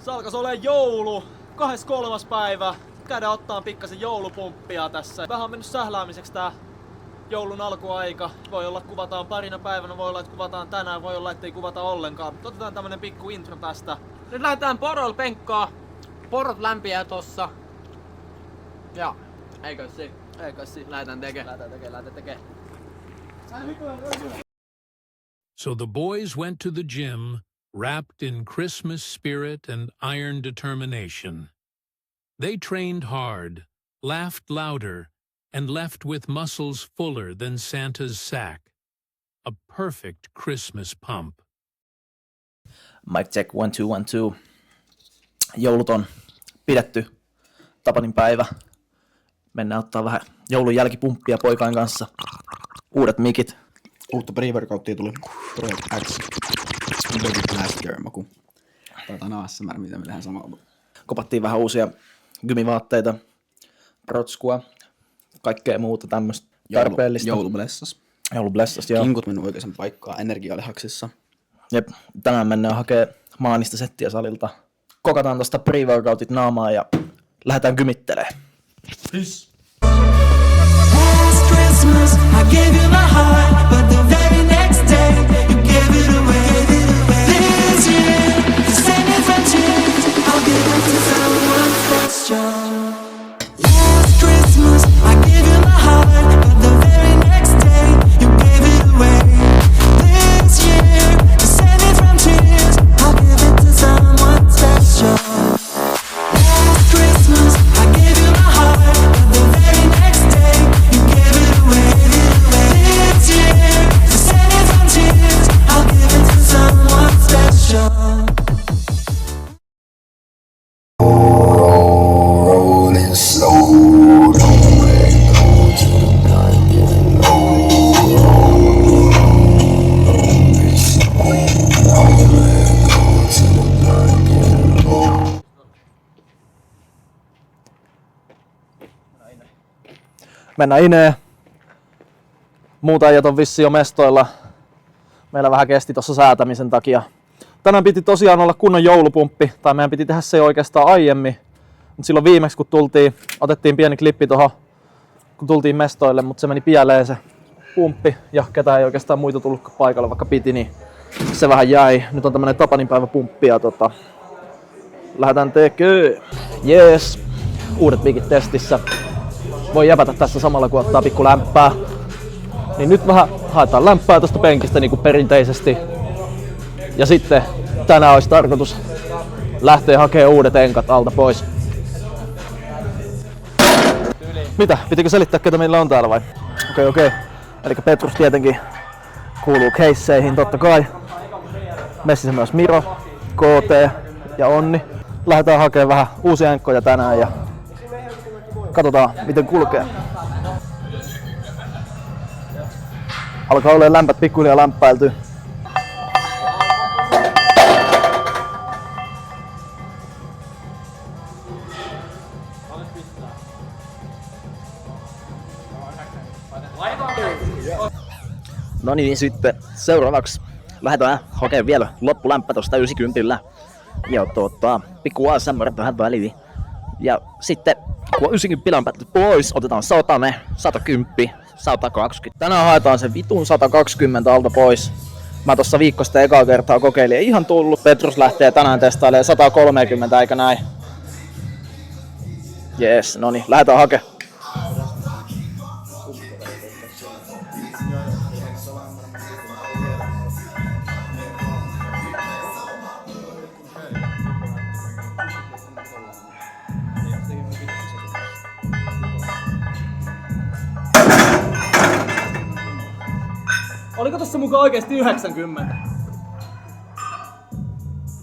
Se alkas olemaan joulu, 23. päivä. Käydään ottaa pikkasen joulupumppia tässä. Vähän on mennyt sähläämiseksi tää joulun alkuaika. Voi olla, että kuvataan parina päivänä, voi olla, että kuvataan tänään, voi olla, että ei kuvata ollenkaan. Otetaan tämmönen pikku intro tästä. Nyt lähdetään poroilla penkkaa. Porot lämpiää tossa. Ja eikö si? Lähdetään tekee. So the boys went to the gym, wrapped in Christmas spirit and iron determination. They trained hard, laughed louder, and left with muscles fuller than Santa's sack. A perfect Christmas pump. Mic check 1 2 1 2. Joulut on pidetty. Tapanin päivä. Mennään ottaa vähän joulun jälkipumppia poikain kanssa. Uudet mikit. Uutta pre-workouttia tuli Project X. Baby Blaster maku. Taitaan ASMR, mitä me tehdään samalla. Kopattiin vähän uusia gymivaatteita, rotskua, kaikkea muuta tämmöistä tarpeellista. Joulublessas, joo. Kinkut mennyt oikeaan paikkaan, energialihaksissa. Jep, tänään mennään hakemaan maanista settiä salilta. Kokataan tosta pre-workoutit naamaa ja lähdetään gymittelee. Peace. Last Christmas, I gave you my heart, but the very next day, you gave it away. This year, to save me from tears, I'll give it to someone special. Last Christmas, I gave you my heart, but the very next day, you gave it away. This year, to save me from tears, I'll give it to someone special. Last Christmas, I gave you my heart, but the very next day, you gave it away. This year, to save me from tears, I'll give it to someone special. Rolling slow, don't let go to the night getting low. Rolling slow, don't let go to the night getting low. Mennään ineen. Muuta äijät on vissiin jo mestoilla. Meillä vähän kesti tossa säätämisen takia. Tänään piti tosiaan olla kunnon joulupumppi, tai meidän piti tehdä se oikeastaan aiemmin. Mut silloin viimeksi kun tultiin, otettiin pieni klippi tohon, kun tultiin mestoille, mutta se meni pieleen se pumppi ja ketään ei oikeastaan muita tullut paikalle, vaikka piti, niin se vähän jäi. Nyt on tämmönen tapaninpäivä pumppi ja lähdetään tekee. Jees, uudet mikit testissä. Voi jäpätä tässä samalla kun ottaa pikku lämpää. Niin nyt vähän haetaan lämpää tosta penkistä niin kuin perinteisesti. Ja sitten tänään olisi tarkoitus lähteä hakemaan uudet enkat alta pois. Mitä? Pitikö selittää ketä meillä on täällä vai? Okei. Elikkä Petrus tietenkin kuuluu keisseihin totta kai. Messissä myös Miro, KT ja Onni. Lähdetään hakemaan vähän uusia enkkoja tänään ja katsotaan miten kulkee. Alkaa olemaan lämpät pikkuhiljaa lämpäiltyy. No niin, sitten seuraavaksi lähdetään hakemaan vielä loppulämpä tosta 90. Ja pikku ASMR tähän väliin. Ja sitten kun 90 lämpätty pois, otetaan 100, 110, 120. Tänään haetaan se vitun 120 alta pois. Mä tossa viikko sitten ekaa kertaa kokeilin, ei ihan tullut. Petrus lähtee tänään testailemaan 130, eikä näin? Jees, no niin, lähdetään hakemaan. Oliko tossa mukaan oikeesti 90?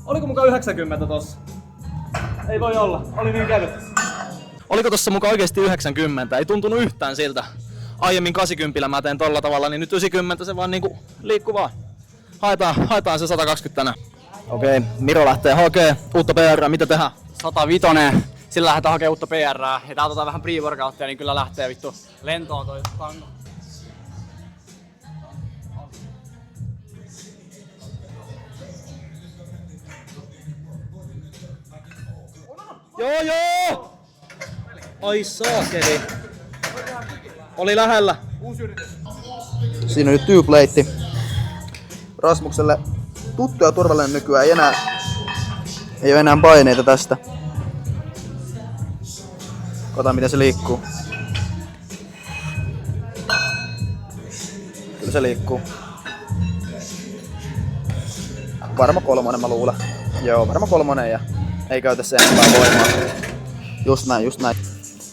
Oliko mukaan 90 tossa? Ei voi olla, oli niin kädet. Oliko tossa mukaan oikeesti 90? Ei tuntunut yhtään siltä. Aiemmin 80 mä teen tolla tavalla, niin nyt 90 se vaan niinku liikkuu vaan. Haetaan se 120 tänään. Okei, Miro lähtee hakee uutta PR, mitä tehdään? 105. Sillä lähdetään hakemaan uutta PR:ää. Ja tää vähän pre-workouttia, niin kyllä lähtee vittu lentoon toi tango. Joo! Ai saakeli. Oli lähellä. Siinä on nyt tyypleitti. Rasmukselle tuttu ja turvallinen nykyään. Ei ole enää paineita tästä. Katsotaan miten se liikkuu. Kyllä se liikkuu. Varma 3 mä luulen. Joo, varma 3 ja ei käytä sen enempää voimaa. Just näin.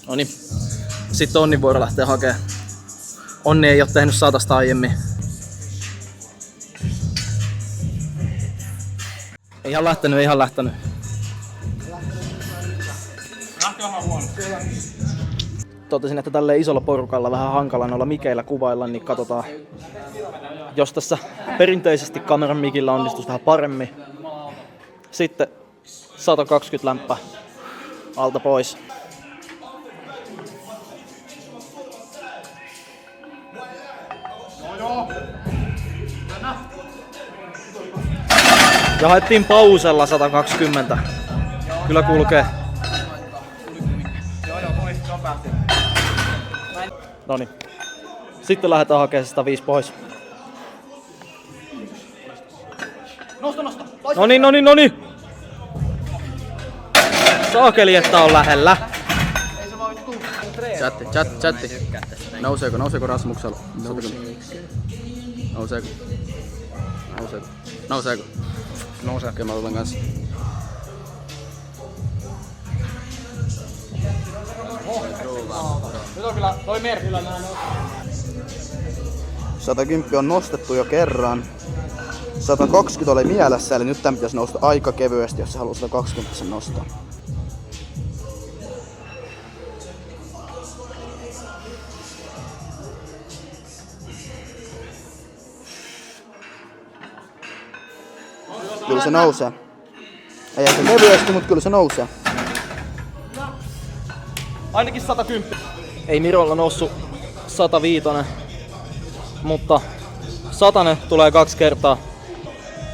Noniin. Sitten Onni vuoro lähtee hakemaan. Onni ei oo tehnyt 100 aiemmin. Ei ihan lähtenyt. Totesin, että tälle isolla porukalla vähän hankala noilla mikeillä kuvailla, niin katsotaan. Jos tässä perinteisesti kameran mikillä onnistus vähän paremmin. Sitten 120 lämpää alta pois. Ja haettiin pausella 120. Kyllä kulkee. Noniin. Sitten lähdetään hakemaan 105 pois. Nosta! Noniin! Saakeli, että on lähellä. Chatti. Nouseeko Rasmuksella? Nouseeko? Nousee. Okei, mä tulen kanssa. Nyt on kyllä toi merkillä nää 110 on nostettu jo kerran. 120 oli mielessä, eli nyt tämän pitäisi nousta aika kevyesti, jos se haluaa 120 nostaa. Kyllä se nousee. Ei ehkä kevyesti, mutta kyllä se nousee. Ainakin 110. Ei Mirolla noussut 105, mutta 100 tulee 2 kertaa.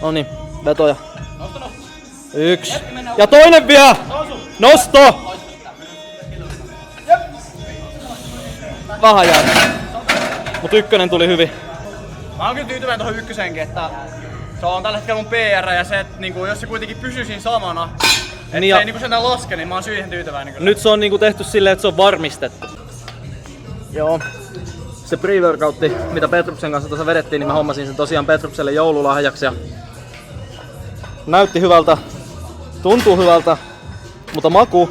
Noniin, vetoja. 1. Ja toinen vielä! Nosto! Vähän jää. Mut 1 tuli hyvin. Mä oon kyllä tyytyväinen tohon ykkösenkin, että se on tällä hetkellä mun PR ja se, että niinku, jos se kuitenkin pysyy siinä samana, että Niin se ei niinku sen laske, niin mä oon siihen tyytyväinen kyllä. Nyt se on niinku tehty silleen, että se on varmistettu. Joo. Se pre-workoutti, mitä Petruksen kanssa tuossa vedettiin, niin mä hommasin sen tosiaan Petrukselle joululahjaksi. Ja näytti hyvältä, tuntuu hyvältä, mutta maku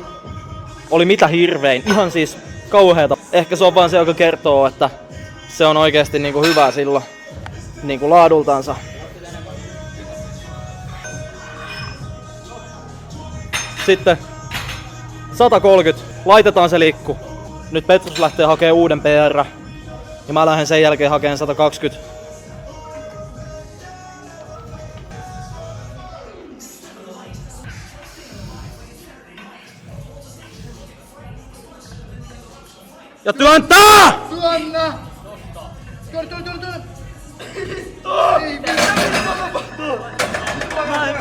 oli mitä hirvein. Ihan siis kauheeta. Ehkä se on vaan se, joka kertoo, että se on oikeesti niinku hyvää silloin niinku laadultansa. Sitten 130. Laitetaan se liikku. Nyt Petrus lähtee hakemaan uuden PR. Ja mä lähden sen jälkeen hakemaan 120. Ja työntää! Työnnä!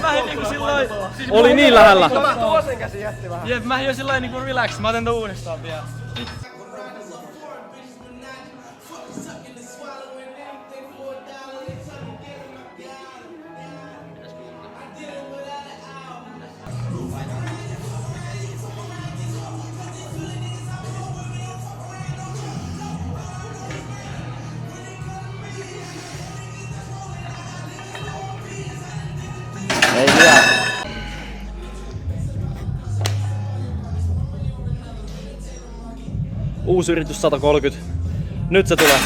Mä en niinku silloin... Oli niin lähellä. Jep, mä en jo sillain niinku relax, mä otan tän uudestaan vielä. Ei vielä. Uusi yritys 130. Nyt se tulee.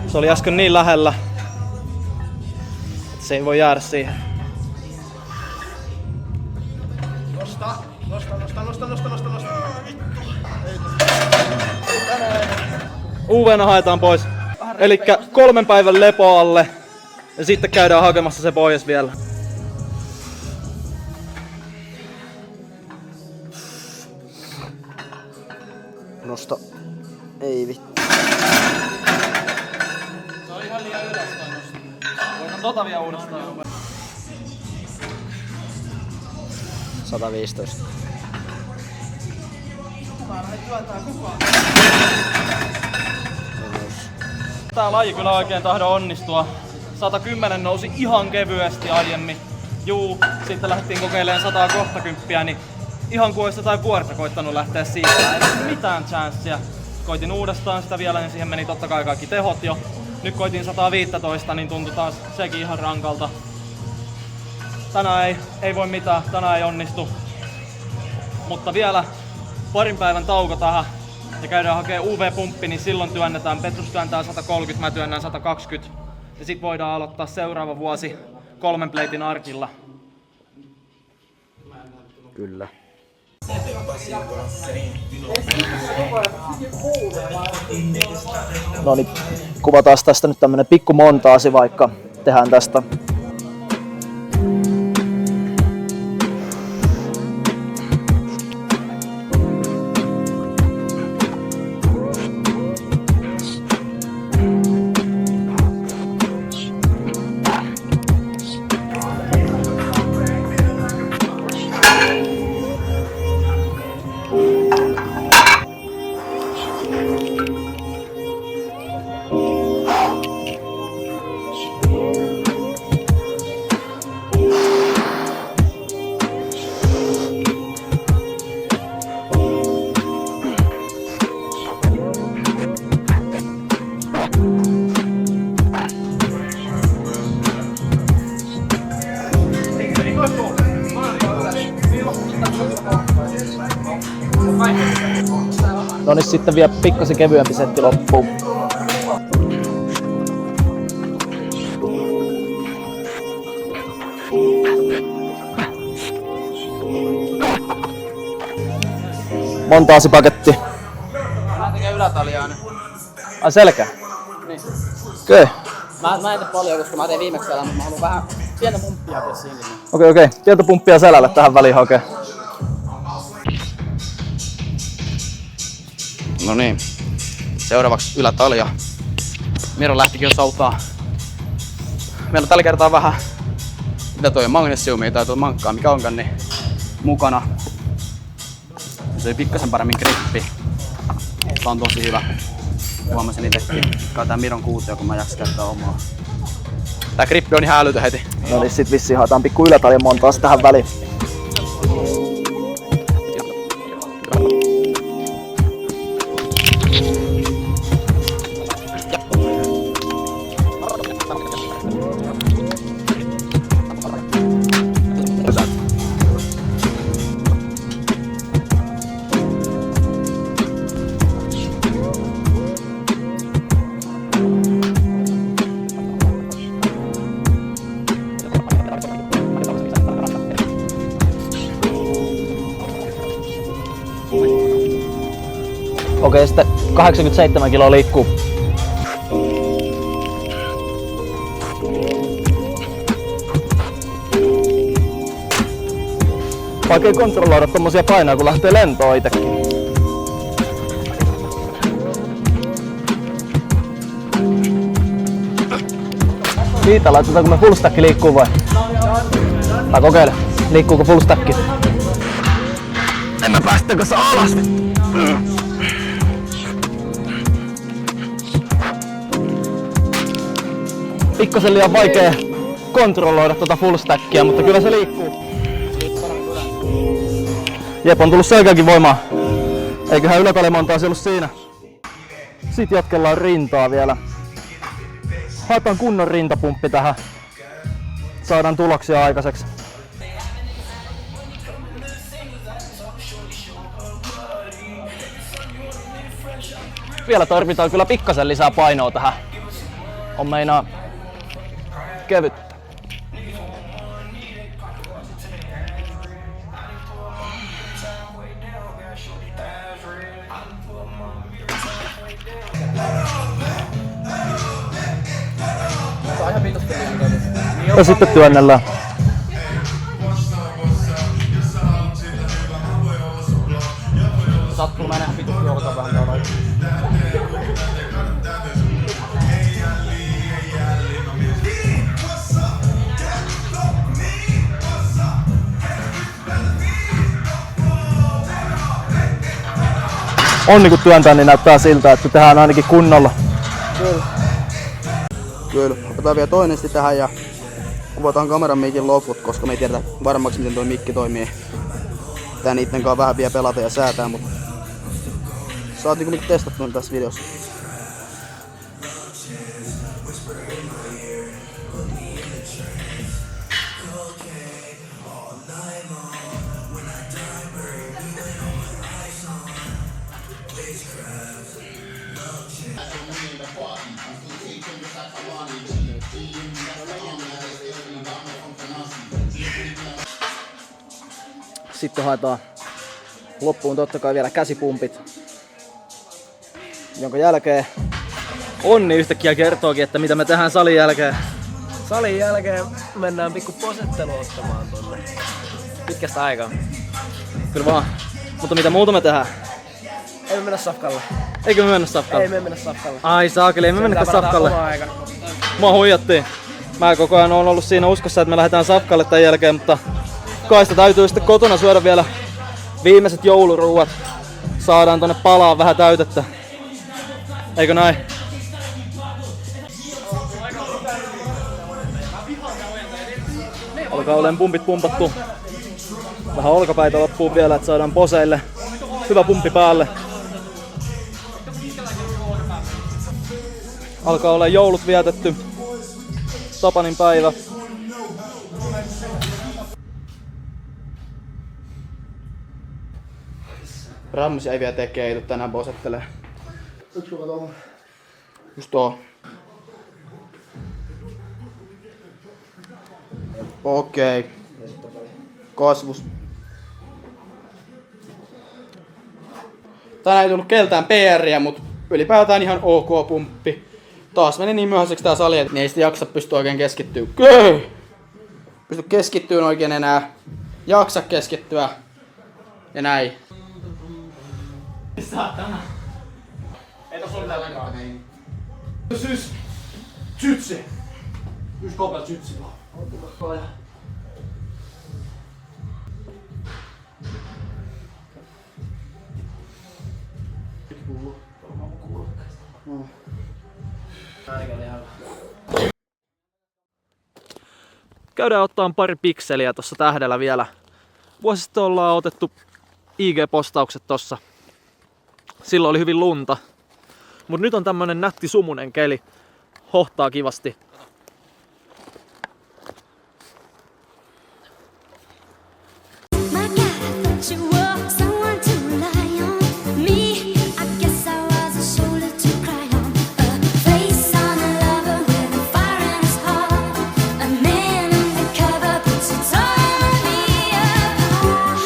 Se oli äsken niin lähellä, että se ei voi jäädä siihen. Nosta. UV:na haetaan pois. Elikkä 3 päivän lepo alle. Ja sitten käydään hakemassa se pois vielä. Nosta. Ei vittu. Se on ihan liian ylös toi nosto. Voidaan tota vielä uudestaan. 115. Tää laji kyllä oikein tahdo onnistua. 110 nousi ihan kevyesti aiemmin. Juu, sitten lähdettiin kokeilemaan 120, niin ihan kuin olisi jotain vuorta koittanut lähteä siitä. Ei mitään chanssia. Koitin uudestaan sitä vielä, niin siihen meni totta kai kaikki tehot jo. Nyt koitin 115, niin tuntui taas sekin ihan rankalta. Tänään ei voi mitään, tänään ei onnistu. Mutta vielä parin päivän tauko tähän ja käydään hakemaan UV-pumppi, niin silloin työnnetään. Petrus työntää 130, mä työnnän 120. Ja sit voidaan aloittaa seuraava vuosi 3 pleitin arkilla. Kyllä. No niin, kuvataan tästä nyt tämmönen pikku montaasi vaikka. Tehdään tästä. No niin, sitten vielä pikkasen kevyempi setti loppuun. Montaasipaketti. Mä tekee ylätaljaan. Ai selkä? Niin. Okei. Mä en tee paljon, koska mä teen viimeksi siellä, mutta mä haluan vähän pientä pumppia hakea siinkin. Okei. Pientä pumppia selälle tähän väliin hakee. No niin. Seuraavaksi ylätalja. Miro lähtikin jo soutaa. Meillä on tällä kertaa vähän, mitä toi magnesiumia tai tuo mankkaa, mikä onkaan, niin mukana. Se oli pikkasen paremmin grippi. Se on tosi hyvä. Huomasin itsekin. Katsotaan Miron kuutio, kun mä jaksan käyttää omaa. Tää grippi on ihan älytön heti. No niin, sit vissiin haetaan pikku ylätaljan montaasi tähän väliin. Okei, sitten 87 kiloa liikkuu. Vaikea kontrolloida tommosia painoja, kun lähtee lentoon itekin. Siitä laitetaanko me full stack liikkuu vai? Mä kokeilen. Liikkuuko full stack? En mä päästäkö sä alas? Pikkasen liian vaikea kontrolloida tuota full stackia, mutta kyllä se liikkuu. Jep, on tullut selkeäkin voimaa. Eiköhän ylätalimontaasi ollut siinä. Sitten jatkellaan rintaa vielä. Haetaan kunnon rintapumppi tähän. Saadaan tuloksia aikaiseksi. Vielä tarvitaan kyllä pikkasen lisää painoa tähän. On meinaa kevyttä. Ja sitten työnnellään. Sattuu, mä nähdään pitusti juokataan vähän täällä. on niinku työntää, niin näyttää siltä, että tehdään ainakin kunnolla. Kyllä. Otetaan vielä toinen sitten tähän ja kuvataan kameran mikin loput, koska me ei tiedetä varmaksi miten tuo mikki toimii. Tää niitten kanssa vähän vielä pelata ja säätää, mutta saat niinku testattua tässä videossa. Sitten haetaan loppuun totta kai vielä käsipumpit, jonka jälkeen Onni yhtäkkiä kertookin, että mitä me tehdään salin jälkeen. Salin jälkeen mennään pikku posettelu ottamaan tonne. Pitkästä aikaa. Kyllä vaan. Mutta mitä muuta me tehdään? Ei me mennä safkalle. Eikö me mennä safkalle? Ei me mennä safkalle. Ai saakeli, ei me mennä safkalle. Mua huijattiin. Mä koko ajan oon ollut siinä uskossa, että me lähdetään safkalle tämän jälkeen, mutta kai sitä täytyy sitten kotona syödä vielä viimeiset jouluruuat. Saadaan tonne palaan vähän täytettä. Eikö näin? Alkaa olemaan pumpit pumpattu. Vähän olkapäitä loppuu vielä, että saadaan poseille hyvä pumppi päälle. Alkaa olla joulut vietetty. Tapanin päivä. Rammus jäi vielä tekee, ei tuu tänään posettelee. Just tuo. Okei. Kasvus. Tänään ei tullut keltään PR:iä, mut ylipäätään ihan ok pumppi. Taas meni niin myöhäiseksi tää sali, että ei sitä jaksa pysty oikein keskittyä. Pysty keskittyä oikein enää. Jaksa keskittyä. Ja näin. Saatana. Ei tos ole tälläkään. Sys. Tsytsi. Just kopel tsytsi vaan. Käydään ottaa pari pikseliä tossa tähdellä vielä. Vuosi sitten ollaan otettu IG-postaukset tossa. Silloin oli hyvin lunta. Mut nyt on tämmönen nätti sumunen keli. Hohtaa kivasti. My God, I thought you were someone to rely on. Me, I guess I was a shoulder to cry on. A face on a lover with a fire in his heart. A man undercover puts it on me apart.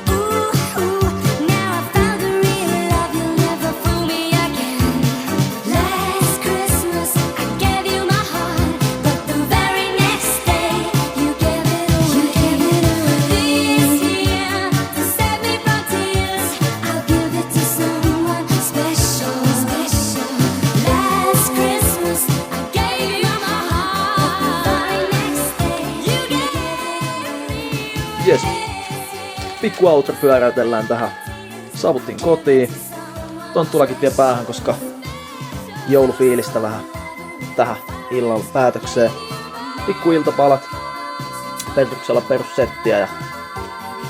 Ooh, now I found the real love. You'll never fool me again. Last Christmas I gave you my heart, but the very next day you gave it away. This year, to save me from tears, I'll give it to someone special. Last Christmas I gave you my heart, but the very next day you gave me. Jes. Pikku outro pyöräytellään tähän. Saavuttiin kotiin. Tonttulakin tie päähän, koska joulufiilistä vähän tähän illalla päätökseen. Pikku iltapalat. Pertuksella perussettiä ja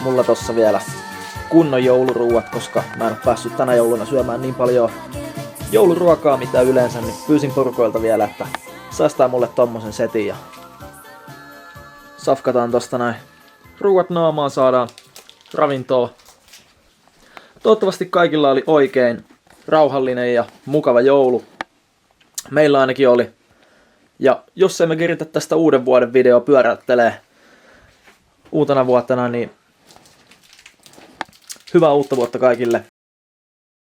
mulla tossa vielä kunnon jouluruuat, koska mä en oo päässyt tänä jouluna syömään niin paljon jouluruokaa mitä yleensä, niin pyysin porukoilta vielä, että säästää mulle tommosen setin ja safkataan tosta näin. Ruuat naamaan, saadaan ravintoa. Toivottavasti kaikilla oli oikein rauhallinen ja mukava joulu. Meillä ainakin oli. Ja jos emme keritä tästä uuden vuoden video pyöräyttelee uutena vuotena, niin hyvää uutta vuotta kaikille.